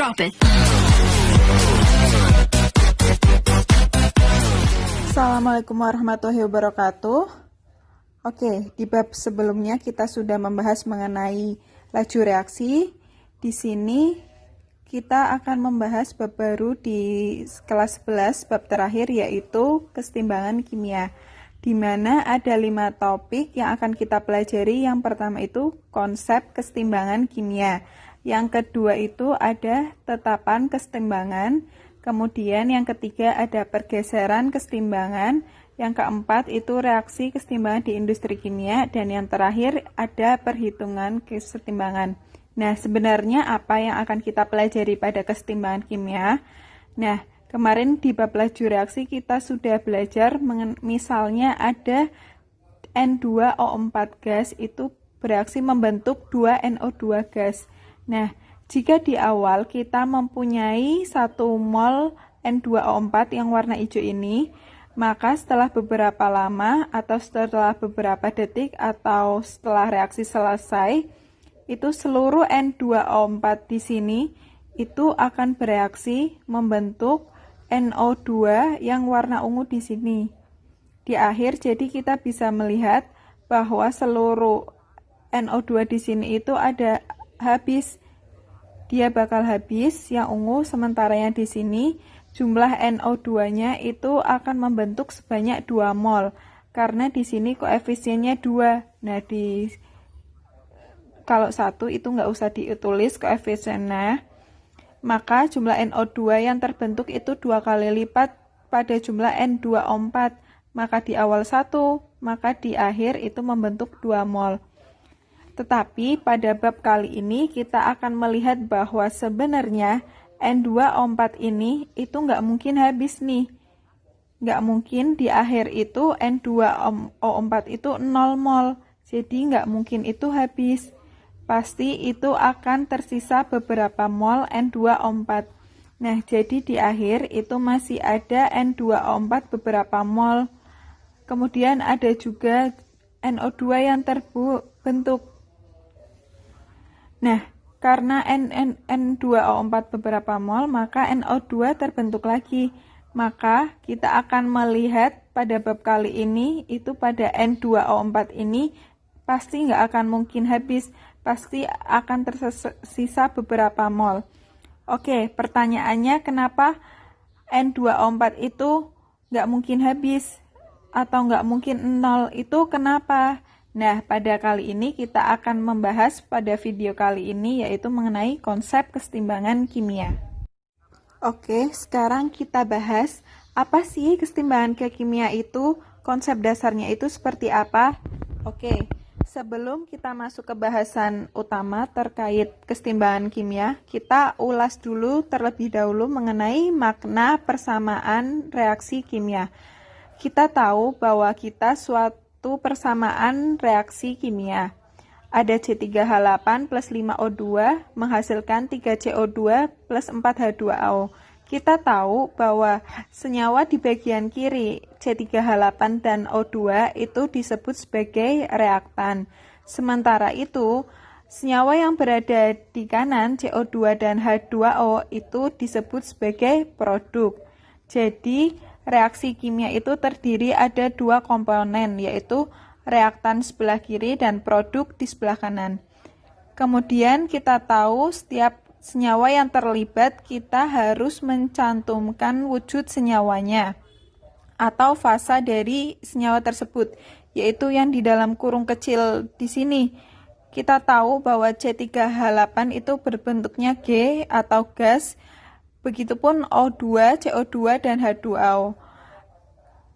drop it. Assalamualaikum warahmatullahi wabarakatuh. Oke, di bab sebelumnya kita sudah membahas mengenai laju reaksi. Di sini kita akan membahas bab baru di kelas 11, bab terakhir yaitu kesetimbangan kimia, di mana ada 5 topik yang akan kita pelajari. Yang pertama itu konsep kesetimbangan kimia. Yang kedua itu ada tetapan kesetimbangan. Kemudian yang ketiga ada pergeseran kesetimbangan. Yang keempat itu reaksi kesetimbangan di industri kimia. Dan yang terakhir ada perhitungan kesetimbangan. Nah, sebenarnya apa yang akan kita pelajari pada kesetimbangan kimia? Nah, kemarin di bab laju reaksi kita sudah belajar misalnya ada N2O4 gas itu bereaksi membentuk 2NO2 gas. Nah, jika di awal kita mempunyai 1 mol N2O4 yang warna hijau ini, maka setelah beberapa lama atau setelah beberapa detik atau setelah reaksi selesai, itu seluruh N2O4 di sini itu akan bereaksi membentuk NO2 yang warna ungu di sini. Di akhir, jadi kita bisa melihat bahwa seluruh NO2 di sini itu ada habis. Dia bakal habis yang ungu, sementara yang di sini jumlah NO2-nya itu akan membentuk sebanyak 2 mol. Karena di sini koefisiennya 2. Nah, kalau 1 itu nggak usah ditulis koefisiennya. Maka jumlah NO2 yang terbentuk itu 2 kali lipat pada jumlah N2O4. Maka di awal 1, maka di akhir itu membentuk 2 mol. Tetapi pada bab kali ini kita akan melihat bahwa sebenarnya N2O4 ini itu nggak mungkin habis nih. Nggak mungkin di akhir itu N2O4 itu 0 mol. Jadi nggak mungkin itu habis. Pasti itu akan tersisa beberapa mol N2O4. Nah, jadi di akhir itu masih ada N2O4 beberapa mol. Kemudian ada juga NO2 yang terbentuk. Nah, karena N2O4 beberapa mol, maka NO2 terbentuk lagi. Maka kita akan melihat pada bab kali ini, itu pada N2O4 ini pasti nggak akan mungkin habis. Pasti akan tersisa beberapa mol. Oke, pertanyaannya kenapa N2O4 itu nggak mungkin habis? Atau nggak mungkin 0, itu kenapa? Nah, pada kali ini kita akan membahas pada video kali ini yaitu mengenai konsep kesetimbangan kimia. Oke, sekarang kita bahas apa sih kesetimbangan kimia itu, konsep dasarnya itu seperti apa. Oke, sebelum kita masuk ke bahasan utama terkait kesetimbangan kimia, kita ulas dulu terlebih dahulu mengenai makna persamaan reaksi kimia. Kita tahu bahwa kita suatu persamaan reaksi kimia. Ada C3H8 plus 5O2 menghasilkan 3CO2 plus 4H2O. Kita tahu bahwa senyawa di bagian kiri C3H8 dan O2 itu disebut sebagai reaktan. Sementara itu, senyawa yang berada di kanan CO2 dan H2O itu disebut sebagai produk. Jadi, reaksi kimia itu terdiri ada 2 komponen, yaitu reaktan sebelah kiri dan produk di sebelah kanan. Kemudian kita tahu setiap senyawa yang terlibat kita harus mencantumkan wujud senyawanya atau fasa dari senyawa tersebut, yaitu yang di dalam kurung kecil di sini. Kita tahu bahwa C3H8 itu berbentuknya G atau gas. Begitupun O2, CO2, dan H2O.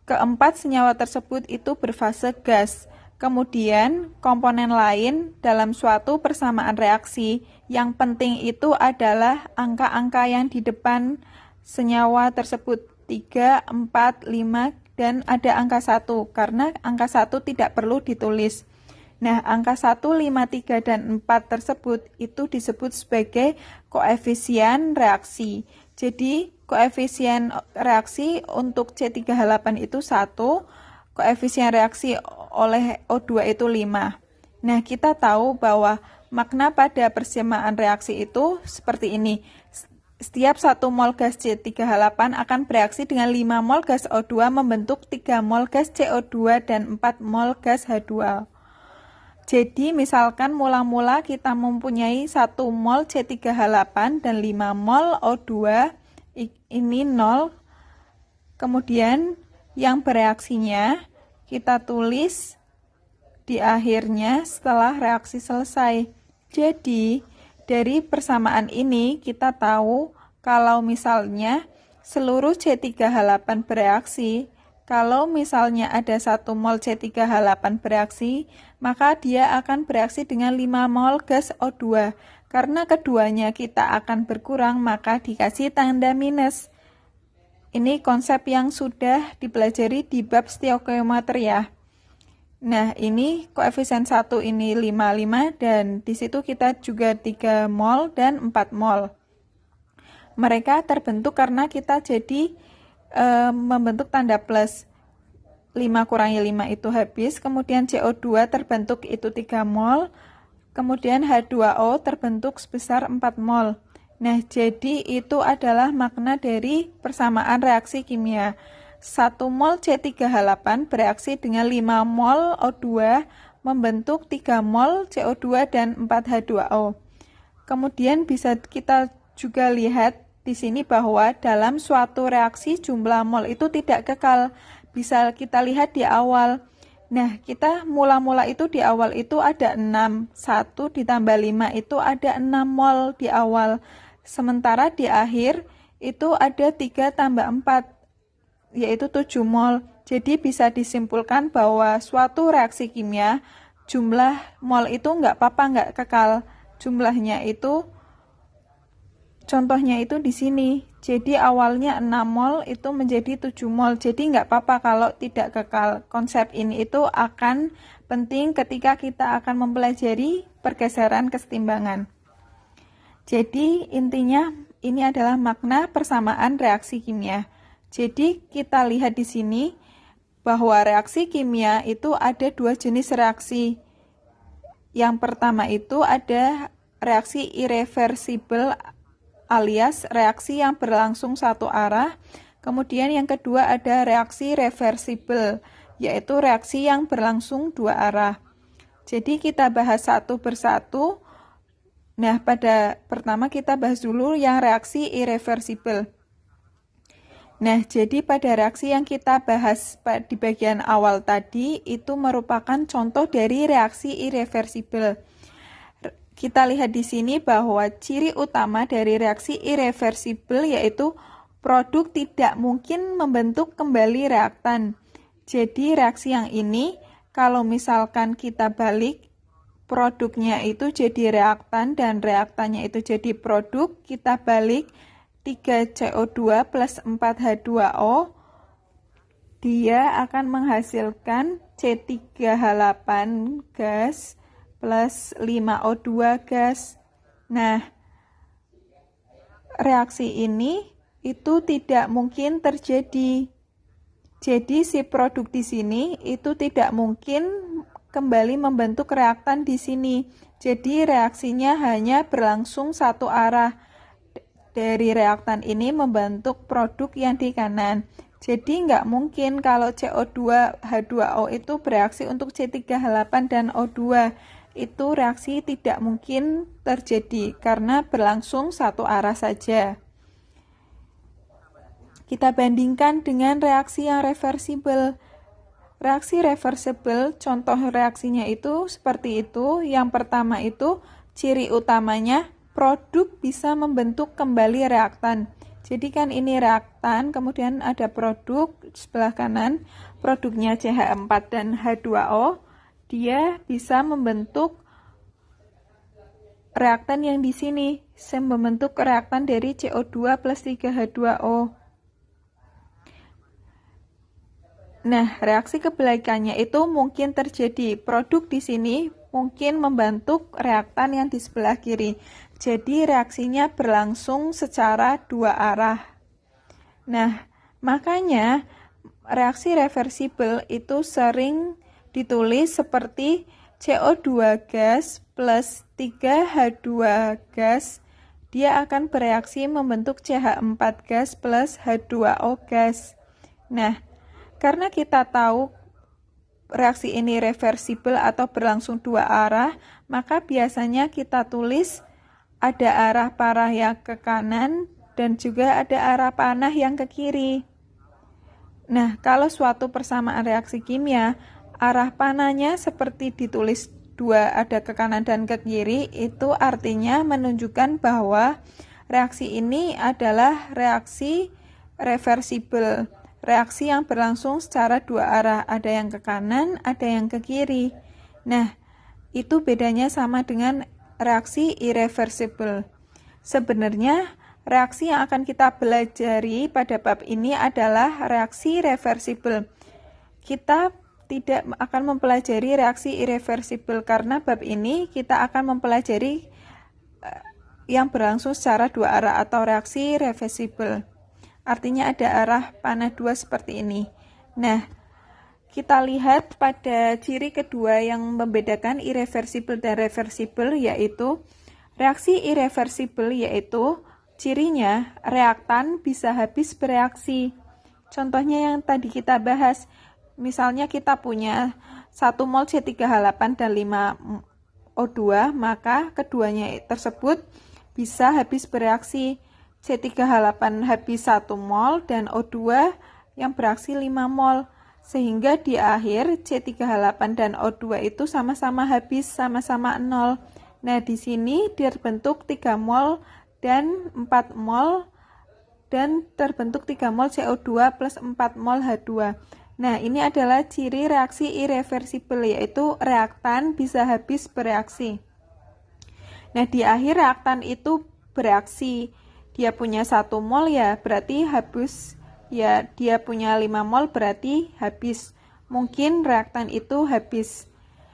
Keempat senyawa tersebut itu berfase gas. Kemudian, komponen lain dalam suatu persamaan reaksi yang penting itu adalah angka-angka yang di depan senyawa tersebut. 3, 4, 5, dan ada angka 1, karena angka 1 tidak perlu ditulis. Nah, angka 1, 5, 3, dan 4 tersebut itu disebut sebagai koefisien reaksi. Jadi, koefisien reaksi untuk C3H8 itu 1, koefisien reaksi oleh O2 itu 5. Nah, kita tahu bahwa makna pada persamaan reaksi itu seperti ini. setiap 1 mol gas C3H8 akan bereaksi dengan 5 mol gas O2 membentuk 3 mol gas CO2 dan 4 mol gas H2O. Jadi misalkan mula-mula kita mempunyai 1 mol C3H8 dan 5 mol O2, ini 0. Kemudian yang bereaksinya kita tulis di akhirnya setelah reaksi selesai. Jadi dari persamaan ini kita tahu kalau misalnya seluruh C3H8 bereaksi, kalau misalnya ada 1 mol C3H8 bereaksi, maka dia akan bereaksi dengan 5 mol gas O2. Karena keduanya kita akan berkurang, maka dikasih tanda minus. Ini konsep yang sudah dipelajari di bab stoichiometria. Nah, ini koefisien 1 ini 55 dan di situ kita juga 3 mol dan 4 mol. Mereka terbentuk karena kita jadi membentuk tanda plus. 5 kurangi 5 itu habis, kemudian CO2 terbentuk itu 3 mol, kemudian H2O terbentuk sebesar 4 mol. Nah, jadi itu adalah makna dari persamaan reaksi kimia. 1 mol C3H8 bereaksi dengan 5 mol O2 membentuk 3 mol CO2 dan 4 H2O. Kemudian bisa kita juga lihat di sini bahwa dalam suatu reaksi jumlah mol itu tidak kekal. Bisa kita lihat di awal. Nah, kita mula-mula itu di awal itu ada 6. 1 ditambah 5 itu ada 6 mol di awal. Sementara di akhir itu ada 3 tambah 4. Yaitu 7 mol. Jadi bisa disimpulkan bahwa suatu reaksi kimia jumlah mol itu nggak apa-apa, nggak kekal. Jumlahnya itu, contohnya itu di sini. Jadi awalnya 6 mol itu menjadi 7 mol. Jadi nggak apa-apa kalau tidak kekal. Konsep ini itu akan penting ketika kita akan mempelajari pergeseran kesetimbangan. Jadi intinya ini adalah makna persamaan reaksi kimia. Jadi kita lihat di sini bahwa reaksi kimia itu ada 2 jenis reaksi. Yang pertama itu ada reaksi irreversibel alias reaksi yang berlangsung satu arah. Kemudian yang kedua ada reaksi reversibel, yaitu reaksi yang berlangsung 2 arah. Jadi kita bahas satu persatu. Nah, pada pertama kita bahas dulu yang reaksi irreversibel. Nah, jadi pada reaksi yang kita bahas di bagian awal tadi itu merupakan contoh dari reaksi irreversibel. Kita lihat di sini bahwa ciri utama dari reaksi irreversibel yaitu produk tidak mungkin membentuk kembali reaktan. Jadi reaksi yang ini kalau misalkan kita balik produknya itu jadi reaktan dan reaktannya itu jadi produk, kita balik 3CO2 plus 4H2O, dia akan menghasilkan C3H8 gas plus 5O2 gas. Nah, reaksi ini itu tidak mungkin terjadi. Jadi si produk di sini itu tidak mungkin kembali membentuk reaktan di sini. Jadi reaksinya hanya berlangsung satu arah. Dari reaktan ini membentuk produk yang di kanan. Jadi nggak mungkin kalau CO2 H2O itu bereaksi untuk C3H8 dan O2. Itu reaksi tidak mungkin terjadi karena berlangsung satu arah saja. Kita bandingkan dengan reaksi yang reversibel. Reaksi reversibel, contoh reaksinya itu seperti itu. Yang pertama itu ciri utamanya produk bisa membentuk kembali reaktan. Jadi kan ini reaktan, kemudian ada produk sebelah kanan, produknya CH4 dan H2O, dia bisa membentuk reaktan yang di sini, membentuk reaktan dari CO2 plus 3H2O. Nah, reaksi kebalikannya itu mungkin terjadi. Produk di sini mungkin membentuk reaktan yang di sebelah kiri. Jadi reaksinya berlangsung secara 2 arah. Nah, makanya reaksi reversibel itu sering ditulis seperti CO2 gas plus 3H2 gas dia akan bereaksi membentuk CH4 gas plus H2O gas. Nah, karena kita tahu reaksi ini reversibel atau berlangsung dua arah, maka biasanya kita tulis ada arah panah yang ke kanan dan juga ada arah panah yang ke kiri. Nah, kalau suatu persamaan reaksi kimia, arah panahnya seperti ditulis dua ada ke kanan dan ke kiri, itu artinya menunjukkan bahwa reaksi ini adalah reaksi reversibel, reaksi yang berlangsung secara dua arah, ada yang ke kanan, ada yang ke kiri. Nah, itu bedanya sama dengan reaksi irreversibel. Sebenarnya reaksi yang akan kita pelajari pada bab ini adalah reaksi reversibel. Kita tidak akan mempelajari reaksi irreversibel karena bab ini kita akan mempelajari yang berlangsung secara dua arah atau reaksi reversibel. Artinya ada arah panah dua seperti ini. Nah, kita lihat pada ciri kedua yang membedakan irreversibel dan reversibel, yaitu reaksi irreversibel, yaitu cirinya reaktan bisa habis bereaksi. Contohnya yang tadi kita bahas, misalnya kita punya 1 mol C3H8 dan 5 O2, maka keduanya tersebut bisa habis bereaksi. C3H8 habis 1 mol dan O2 yang bereaksi 5 mol. Sehingga di akhir C3H8 dan O2 itu sama-sama habis, sama-sama 0. Nah, di sini terbentuk 3 mol dan 4 mol dan terbentuk 3 mol CO2 plus 4 mol H2. Nah, ini adalah ciri reaksi irreversibel, yaitu reaktan bisa habis bereaksi. Nah, di akhir reaktan itu bereaksi. Dia punya 1 mol ya, berarti habis. Ya, dia punya 5 mol berarti habis. Mungkin reaktan itu habis.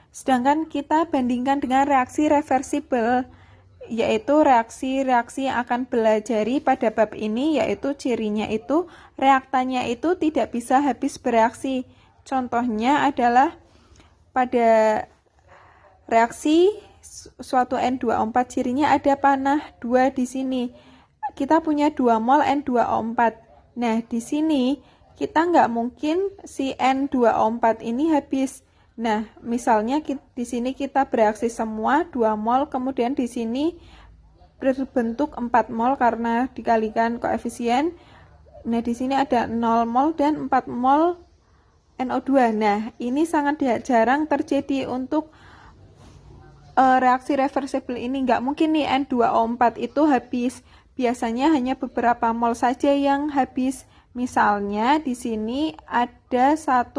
Sedangkan kita bandingkan dengan reaksi reversibel, yaitu reaksi-reaksi yang akan belajari pada bab ini, yaitu cirinya itu reaktannya itu tidak bisa habis bereaksi. Contohnya adalah pada reaksi suatu N2O4, cirinya ada panah 2 di sini. Kita punya 2 mol N2O4. Nah, di sini kita nggak mungkin si N2O4 ini habis. Nah, misalnya di sini kita bereaksi semua 2 mol, kemudian di sini berbentuk 4 mol karena dikalikan koefisien. Nah, di sini ada 0 mol dan 4 mol NO2. Nah, ini sangat jarang terjadi untuk reaksi reversibel ini. Nggak mungkin nih N2O4 itu habis. Biasanya hanya beberapa mol saja yang habis. Misalnya di sini ada 1,2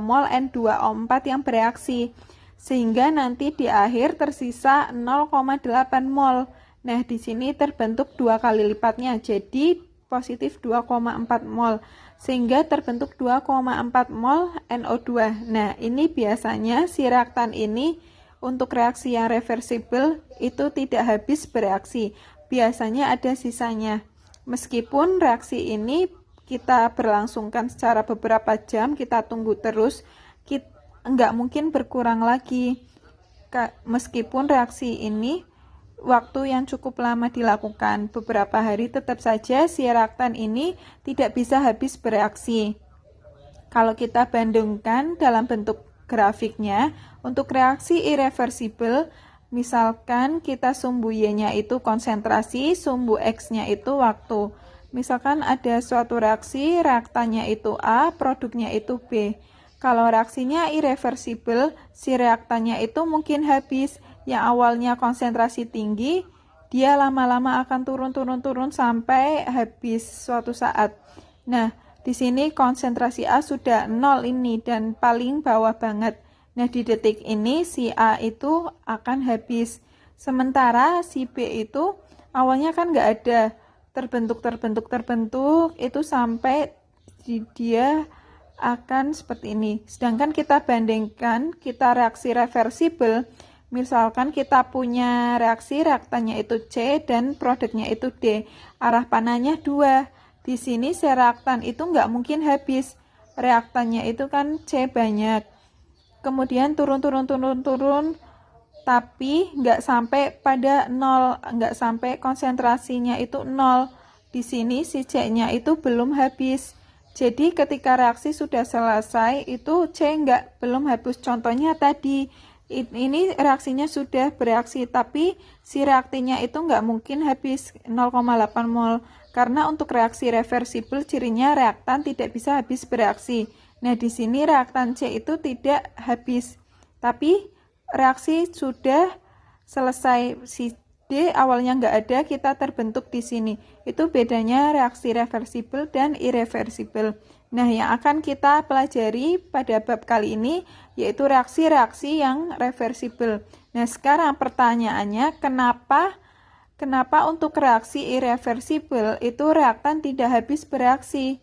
mol N2O4 yang bereaksi, sehingga nanti di akhir tersisa 0,8 mol. Nah, di sini terbentuk 2 kali lipatnya, jadi positif 2,4 mol, sehingga terbentuk 2,4 mol NO2. Nah, ini biasanya si reaktan ini untuk reaksi yang reversibel itu tidak habis bereaksi. Biasanya ada sisanya. Meskipun reaksi ini kita berlangsungkan secara beberapa jam, kita tunggu terus, nggak mungkin berkurang lagi. Meskipun reaksi ini waktu yang cukup lama dilakukan, beberapa hari, tetap saja si reaktan ini tidak bisa habis bereaksi. Kalau kita bandingkan dalam bentuk grafiknya, untuk reaksi irreversibel, misalkan kita sumbu Y-nya itu konsentrasi, sumbu X-nya itu waktu. Misalkan ada suatu reaksi, reaktannya itu A, produknya itu B. Kalau reaksinya irreversibel, si reaktannya itu mungkin habis. Yang awalnya konsentrasi tinggi, dia lama-lama akan turun sampai habis suatu saat. Nah, di sini konsentrasi A sudah 0 ini dan paling bawah banget. Nah, di detik ini si A itu akan habis. Sementara si B itu awalnya kan nggak ada, terbentuk itu sampai dia akan seperti ini. Sedangkan kita bandingkan, kita reaksi reversibel, misalkan kita punya reaksi, reaktannya itu C dan produknya itu D, arah panahnya 2. Di sini si reaktan itu nggak mungkin habis, reaktannya itu kan C banyak, kemudian turun tapi nggak sampai pada 0, nggak sampai konsentrasinya itu 0. Di sini si C-nya itu belum habis. Jadi ketika reaksi sudah selesai, itu C belum habis. Contohnya tadi, ini reaksinya sudah bereaksi, tapi si reaktinya itu nggak mungkin habis 0,8 mol. Karena untuk reaksi reversibel, cirinya reaktan tidak bisa habis bereaksi. Nah, di sini reaktan C itu tidak habis. Tapi reaksi sudah selesai, si D awalnya nggak ada, kita terbentuk di sini. Itu bedanya reaksi reversibel dan irreversibel. Nah, yang akan kita pelajari pada bab kali ini yaitu reaksi-reaksi yang reversibel. Nah, sekarang pertanyaannya, kenapa untuk reaksi irreversibel itu reaktan tidak habis bereaksi?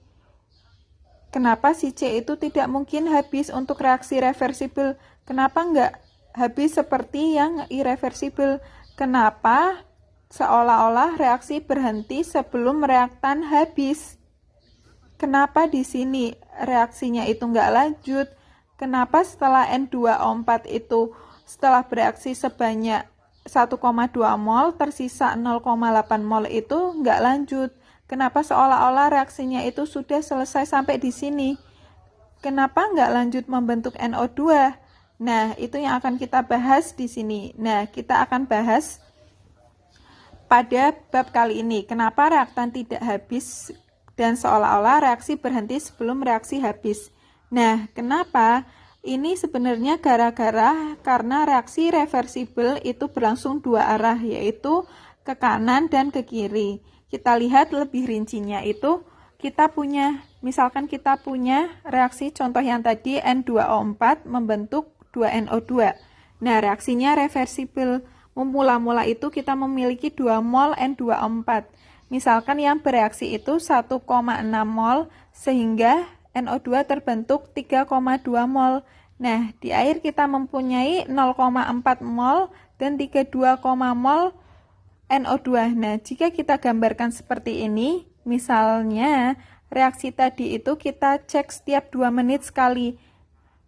Kenapa si C itu tidak mungkin habis untuk reaksi reversibel? Kenapa nggak habis seperti yang irreversibel? Kenapa seolah-olah reaksi berhenti sebelum reaktan habis? Kenapa di sini reaksinya itu nggak lanjut? Kenapa setelah N2O4 itu setelah bereaksi sebanyak 1,2 mol tersisa 0,8 mol itu nggak lanjut? Kenapa seolah-olah reaksinya itu sudah selesai sampai di sini? Kenapa nggak lanjut membentuk NO2? Nah, itu yang akan kita bahas di sini. Nah, kita akan bahas pada bab kali ini. Kenapa reaktan tidak habis dan seolah-olah reaksi berhenti sebelum reaksi habis. Nah, kenapa? Ini sebenarnya karena reaksi reversibel itu berlangsung dua arah, yaitu ke kanan dan ke kiri. Kita lihat lebih rincinya itu, misalkan kita punya reaksi contoh yang tadi N2O4 membentuk 2NO2. Nah, reaksinya reversibel. Mula-mula itu kita memiliki 2 mol N2O4. Misalkan yang bereaksi itu 1,6 mol, sehingga NO2 terbentuk 3,2 mol. Nah, di air kita mempunyai 0,4 mol dan 32, mol NO2. Nah, jika kita gambarkan seperti ini, misalnya reaksi tadi itu kita cek setiap 2 menit sekali.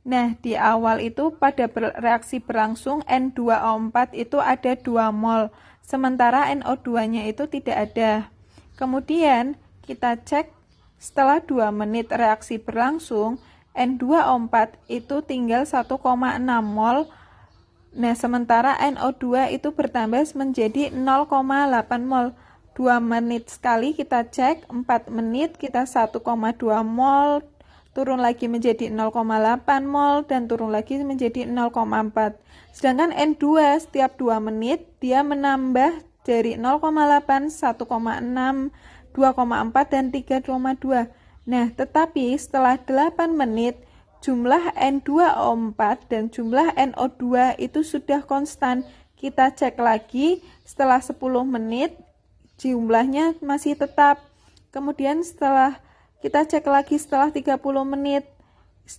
Nah, di awal itu pada reaksi berlangsung N2O4 itu ada 2 mol, sementara NO2-nya itu tidak ada. Kemudian kita cek setelah 2 menit reaksi berlangsung, N2O4 itu tinggal 1,6 mol. Nah, sementara NO2 itu bertambah menjadi 0,8 mol. 2 menit sekali kita cek, 4 menit kita 1,2 mol, turun lagi menjadi 0,8 mol, dan turun lagi menjadi 0,4. Sedangkan N2 setiap 2 menit dia menambah dari 0,8, 1,6, 2,4, dan 3,2. Nah, tetapi setelah 8 menit, jumlah N2O4 dan jumlah NO2 itu sudah konstan. Kita cek lagi setelah 10 menit, jumlahnya masih tetap. Kemudian kita cek lagi setelah 30 menit,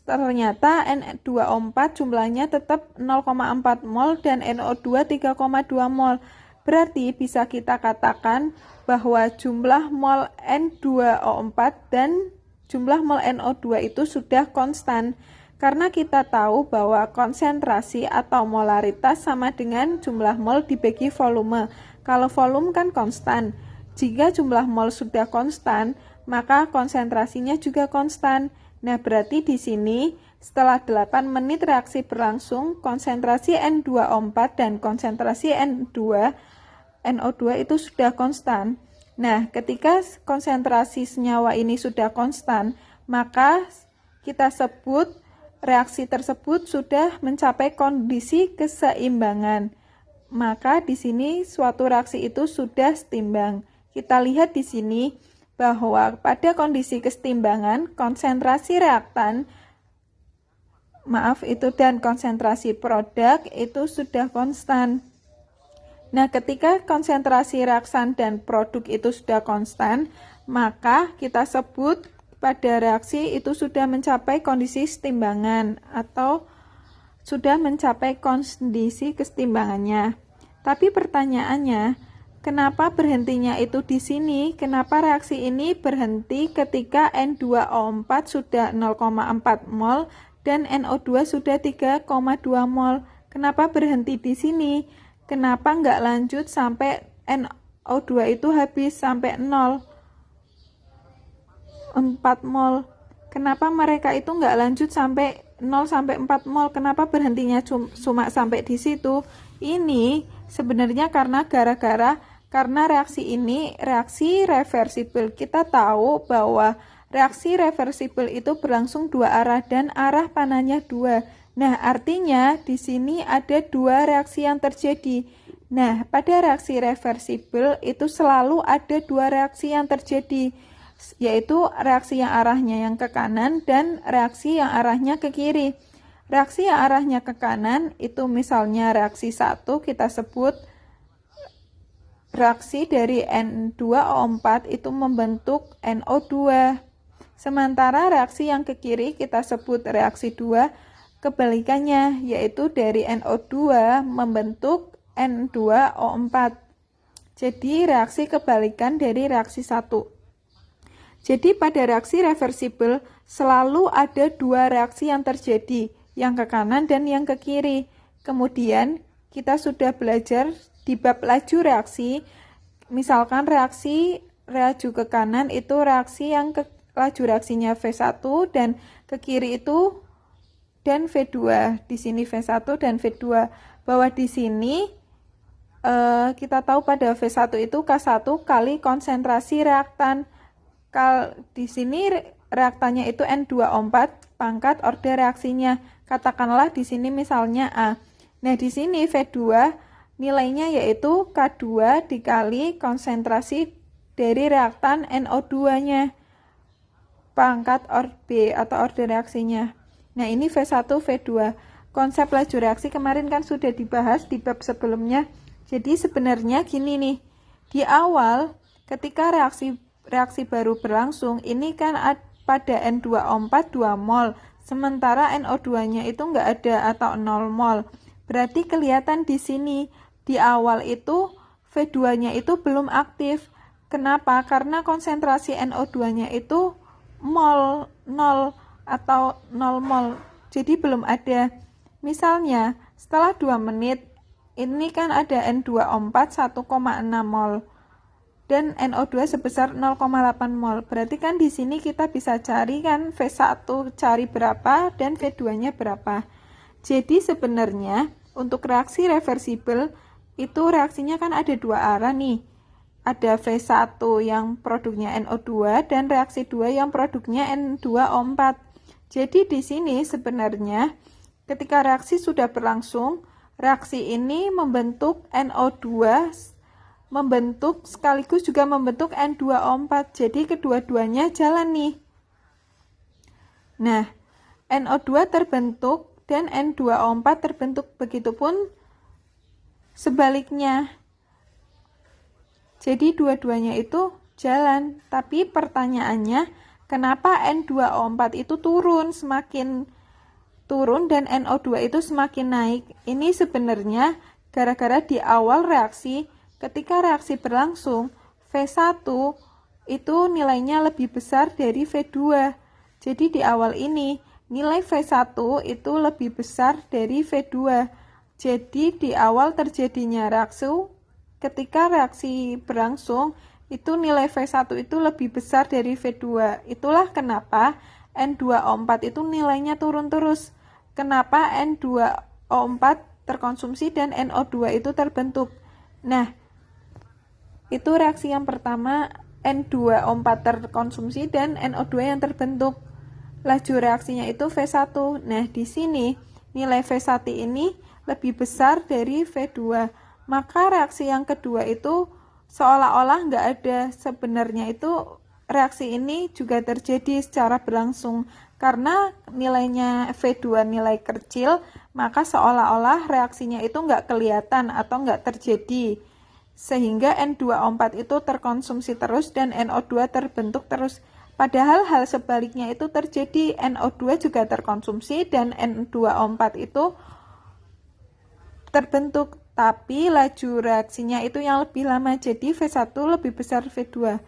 ternyata N2O4 jumlahnya tetap 0,4 mol dan NO2 3,2 mol. Berarti bisa kita katakan bahwa jumlah mol N2O4 dan jumlah mol NO2 itu sudah konstan. Karena kita tahu bahwa konsentrasi atau molaritas sama dengan jumlah mol dibagi volume. Kalau volume kan konstan. Jika jumlah mol sudah konstan, maka konsentrasinya juga konstan. Nah, berarti di sini setelah 8 menit reaksi berlangsung, konsentrasi N2O4 dan konsentrasi NO2 itu sudah konstan. Nah, ketika konsentrasi senyawa ini sudah konstan, maka kita sebut reaksi tersebut sudah mencapai kondisi keseimbangan. Maka di sini suatu reaksi itu sudah setimbang. Kita lihat di sini bahwa pada kondisi kesetimbangan konsentrasi reaktan dan konsentrasi produk itu sudah konstan. Nah, ketika konsentrasi reaktan dan produk itu sudah konstan, maka kita sebut pada reaksi itu sudah mencapai kondisi kesetimbangan atau sudah mencapai kondisi kesetimbangannya. Tapi pertanyaannya, kenapa berhentinya itu di sini? Kenapa reaksi ini berhenti ketika N2O4 sudah 0,4 mol dan NO2 sudah 3,2 mol? Kenapa berhenti di sini? Kenapa nggak lanjut sampai NO2 itu habis sampai 0, 4 mol? Kenapa mereka itu nggak lanjut sampai 0 sampai 4 mol? Kenapa berhentinya cuma sampai di situ? Ini sebenarnya karena reaksi ini reaksi reversibel. Kita tahu bahwa reaksi reversibel itu berlangsung dua arah dan arah panahnya 2. Nah, artinya di sini ada 2 reaksi yang terjadi. Nah, pada reaksi reversibel itu selalu ada 2 reaksi yang terjadi, yaitu reaksi yang arahnya yang ke kanan dan reaksi yang arahnya ke kiri. Reaksi yang arahnya ke kanan itu misalnya reaksi 1 kita sebut reaksi dari N2O4 itu membentuk NO2. Sementara reaksi yang ke kiri kita sebut reaksi 2 kebalikannya, yaitu dari NO2 membentuk N2O4. Jadi reaksi kebalikan dari reaksi 1. Jadi pada reaksi reversibel selalu ada 2 reaksi yang terjadi, yang ke kanan dan yang ke kiri. Kemudian kita sudah belajar di bab laju reaksi, misalkan reaksi laju ke kanan itu reaksi yang ke laju reaksinya V1 dan ke kiri itu dan V2. Di sini V1 dan V2. Bahwa di sini kita tahu pada V1 itu K1 kali konsentrasi reaktan. Di sini reaktannya itu N2O4 pangkat orde reaksinya. Katakanlah di sini misalnya A. Nah, di sini V2 nilainya yaitu K2 dikali konsentrasi dari reaktan NO2-nya. Pangkat B atau orde reaksinya. Nah, ini V1, V2. Konsep laju reaksi kemarin kan sudah dibahas di bab sebelumnya. Jadi sebenarnya gini nih. Di awal ketika reaksi baru berlangsung, ini kan pada N2O4 2 mol. Sementara NO2-nya itu nggak ada atau 0 mol. Berarti kelihatan di sini, di awal itu V2-nya itu belum aktif. Kenapa? Karena konsentrasi NO2-nya itu mol 0 atau 0 mol. Jadi belum ada. Misalnya, setelah 2 menit, ini kan ada N2O4 1,6 mol. Dan NO2 sebesar 0,8 mol. Berarti kan di sini kita bisa cari kan V1 cari berapa dan V2-nya berapa. Jadi sebenarnya untuk reaksi reversibel itu reaksinya kan ada 2 arah nih. Ada V1 yang produknya NO2 dan reaksi 2 yang produknya N2O4. Jadi di sini sebenarnya ketika reaksi sudah berlangsung, reaksi ini membentuk NO2 membentuk sekaligus juga membentuk N2O4. Jadi kedua-duanya jalan nih. Nah, NO2 terbentuk dan N2O4 terbentuk, begitupun sebaliknya. Jadi dua-duanya itu jalan. Tapi pertanyaannya, kenapa N2O4 itu turun, semakin turun dan NO2 itu semakin naik? Ini sebenarnya gara-gara di awal reaksi, ketika reaksi berlangsung, V1 itu nilainya lebih besar dari V2. Jadi di awal ini, nilai V1 itu lebih besar dari V2. Jadi di awal terjadinya reaksi, ketika reaksi berlangsung, itu nilai V1 itu lebih besar dari V2. Itulah kenapa N2O4 itu nilainya turun terus. Kenapa N2O4 terkonsumsi dan NO2 itu terbentuk. Nah, itu reaksi yang pertama, N2O4 terkonsumsi dan NO2 yang terbentuk. Laju reaksinya itu V1. Nah, di sini nilai V1 ini lebih besar dari V2. Maka reaksi yang kedua itu seolah-olah nggak ada. Sebenarnya itu reaksi ini juga terjadi secara berlangsung. Karena nilainya V2 nilai kecil, maka seolah-olah reaksinya itu nggak kelihatan atau nggak terjadi. Sehingga N2O4 itu terkonsumsi terus dan NO2 terbentuk terus. Padahal hal sebaliknya itu terjadi, NO2 juga terkonsumsi dan N2O4 itu terbentuk. Tapi laju reaksinya itu yang lebih lama, jadi V1 lebih besar V2.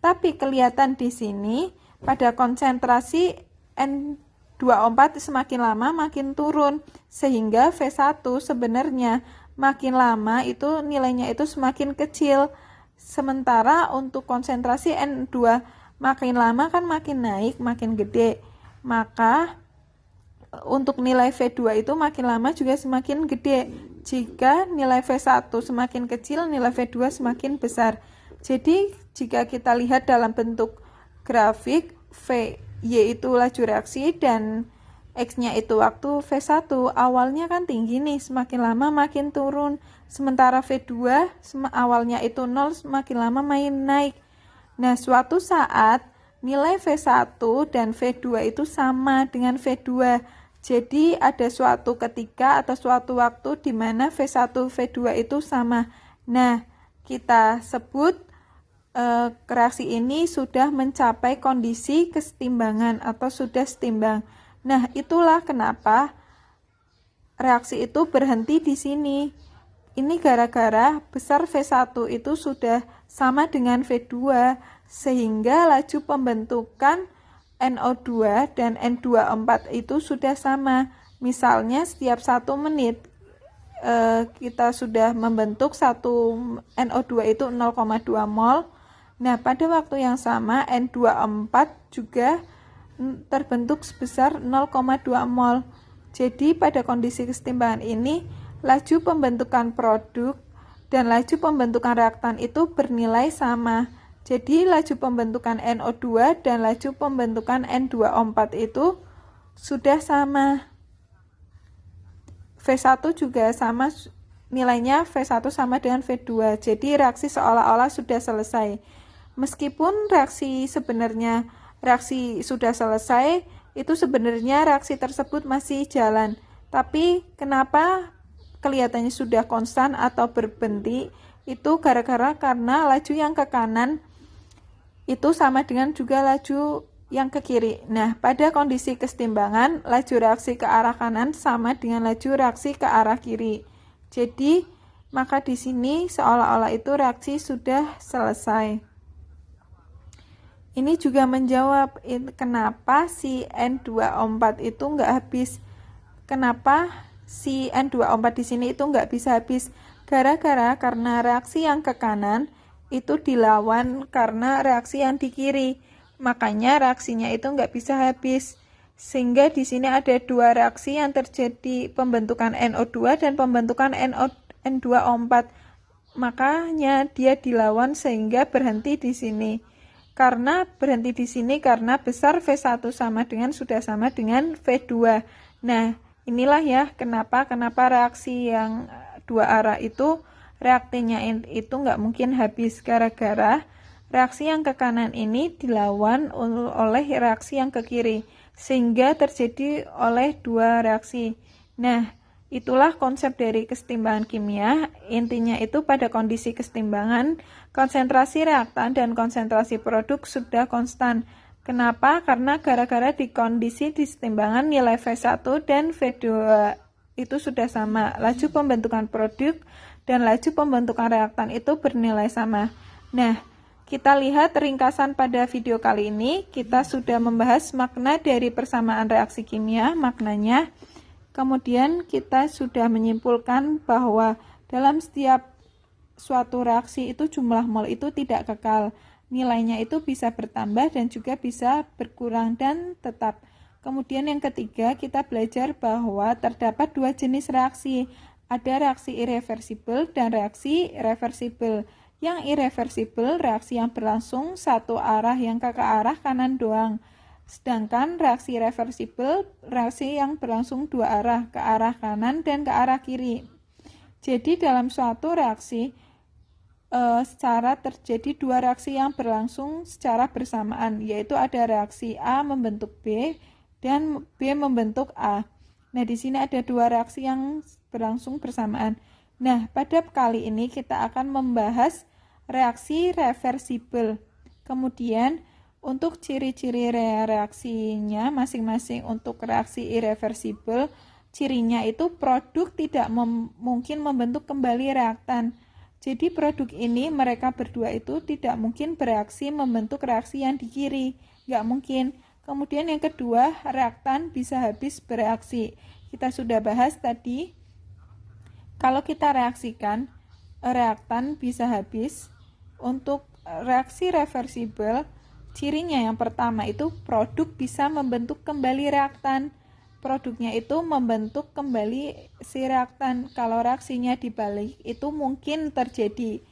Tapi kelihatan di sini pada konsentrasi N2 2O4 semakin lama makin turun, sehingga V1 sebenarnya makin lama itu nilainya itu semakin kecil. Sementara untuk konsentrasi N2 makin lama kan makin naik, makin gede. Maka untuk nilai V2 itu makin lama juga semakin gede. Jika nilai V1 semakin kecil, nilai V2 semakin besar. Jadi jika kita lihat dalam bentuk grafik, Y itu laju reaksi dan X-nya itu waktu V1, awalnya kan tinggi nih, semakin lama makin turun. Sementara V2 awalnya itu 0, semakin lama makin naik. Nah, suatu saat nilai V1 dan V2 itu sama dengan V2. Jadi ada suatu ketika atau suatu waktu di mana V1, V2 itu sama. Nah, kita sebut reaksi ini sudah mencapai kondisi kesetimbangan atau sudah setimbang. Nah, itulah kenapa reaksi itu berhenti di sini. Ini gara-gara besar V1 itu sudah sama dengan V2, sehingga laju pembentukan NO2 dan N24 itu sudah sama. Misalnya setiap 1 menit kita sudah membentuk satu NO2 itu 0,2 mol. Nah, pada waktu yang sama N24 juga terbentuk sebesar 0,2 mol. Jadi pada kondisi kesetimbangan ini, laju pembentukan produk dan laju pembentukan reaktan itu bernilai sama. Jadi laju pembentukan NO2 dan laju pembentukan N2O4 itu sudah sama. V1 juga sama, nilainya V1 sama dengan V2. Jadi reaksi seolah-olah sudah selesai. Meskipun reaksi sudah selesai, itu sebenarnya reaksi tersebut masih jalan. Tapi kenapa kelihatannya sudah konstan atau berhenti? Itu karena laju yang ke kanan itu sama dengan juga laju yang ke kiri. Nah, pada kondisi kesetimbangan, laju reaksi ke arah kanan sama dengan laju reaksi ke arah kiri. Jadi, maka di sini seolah-olah itu reaksi sudah selesai. Ini juga menjawab kenapa si N2O4 itu nggak habis. Kenapa si N2O4 di sini itu nggak bisa habis? Karena reaksi yang ke kanan itu dilawan karena reaksi yang di kiri. Makanya reaksinya itu nggak bisa habis. Sehingga di sini ada dua reaksi yang terjadi, pembentukan NO2 dan pembentukan N2O4. Makanya dia dilawan sehingga berhenti di sini. Karena berhenti di sini karena besar V1 sudah sama dengan V2. Nah, inilah ya kenapa reaksi yang dua arah itu reaktannya itu nggak mungkin habis, gara-gara reaksi yang ke kanan ini dilawan oleh reaksi yang ke kiri, sehingga terjadi oleh dua reaksi. Nah, itulah konsep dari kesetimbangan kimia. Intinya itu pada kondisi kesetimbangan, konsentrasi reaktan dan konsentrasi produk sudah konstan. Kenapa? Karena gara-gara di kondisi kesetimbangan nilai V1 dan V2 itu sudah sama. Laju pembentukan produk dan laju pembentukan reaktan itu bernilai sama. Nah, kita lihat ringkasan pada video kali ini. Kita sudah membahas makna dari persamaan reaksi kimia, maknanya. Kemudian kita sudah menyimpulkan bahwa dalam setiap suatu reaksi itu jumlah mol itu tidak kekal. Nilainya itu bisa bertambah dan juga bisa berkurang dan tetap. Kemudian yang ketiga, kita belajar bahwa terdapat dua jenis reaksi. Ada reaksi irreversibel dan reaksi reversibel. Yang irreversibel, reaksi yang berlangsung satu arah yang ke arah kanan doang. Sedangkan reaksi reversibel, reaksi yang berlangsung dua arah, ke arah kanan dan ke arah kiri. Jadi dalam suatu reaksi, secara terjadi dua reaksi yang berlangsung secara bersamaan, yaitu ada reaksi A membentuk B dan B membentuk A. Nah, di sini ada dua reaksi yang berlangsung bersamaan. Nah, pada kali ini kita akan membahas reaksi reversibel. Kemudian, untuk ciri-ciri reaksinya masing-masing. Untuk reaksi irreversibel, cirinya itu produk tidak mungkin membentuk kembali reaktan. Jadi produk ini mereka berdua itu tidak mungkin bereaksi membentuk reaksi yang di kiri. Nggak mungkin. Kemudian yang kedua, reaktan bisa habis bereaksi. Kita sudah bahas tadi, kalau kita reaksikan, reaktan bisa habis. Untuk reaksi reversibel, cirinya yang pertama itu produk bisa membentuk kembali reaktan. Produknya itu membentuk kembali si reaktan. Kalau reaksinya dibalik, itu mungkin terjadi.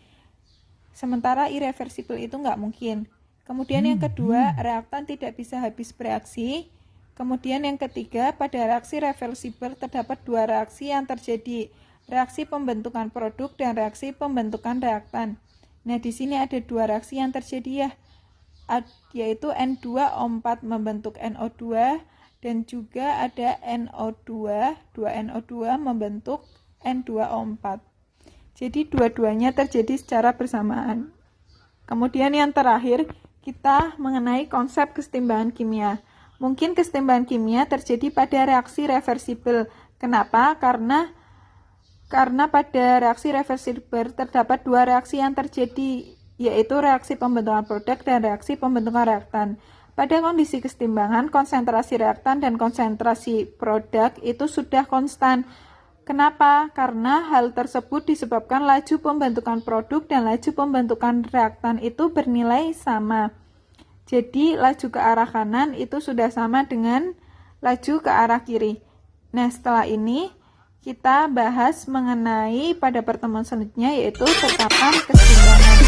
Sementara irreversibel itu nggak mungkin. Kemudian yang kedua, reaktan tidak bisa habis bereaksi. Kemudian yang ketiga, pada reaksi reversibel terdapat dua reaksi yang terjadi, reaksi pembentukan produk dan reaksi pembentukan reaktan. Nah, di sini ada dua reaksi yang terjadi ya, yaitu N2O4 membentuk NO2 dan juga ada NO2, 2NO2 membentuk N2O4. Jadi dua-duanya terjadi secara bersamaan. Kemudian yang terakhir, kita mengenai konsep kesetimbangan kimia. Mungkin kesetimbangan kimia terjadi pada reaksi reversibel. Kenapa? Karena pada reaksi reversibel terdapat dua reaksi yang terjadi, yaitu reaksi pembentukan produk dan reaksi pembentukan reaktan. Pada kondisi kesetimbangan, konsentrasi reaktan dan konsentrasi produk itu sudah konstan. Kenapa? Karena hal tersebut disebabkan laju pembentukan produk dan laju pembentukan reaktan itu bernilai sama. Jadi laju ke arah kanan itu sudah sama dengan laju ke arah kiri. Nah, setelah ini kita bahas mengenai pada pertemuan selanjutnya, yaitu tetapan kesetimbangan.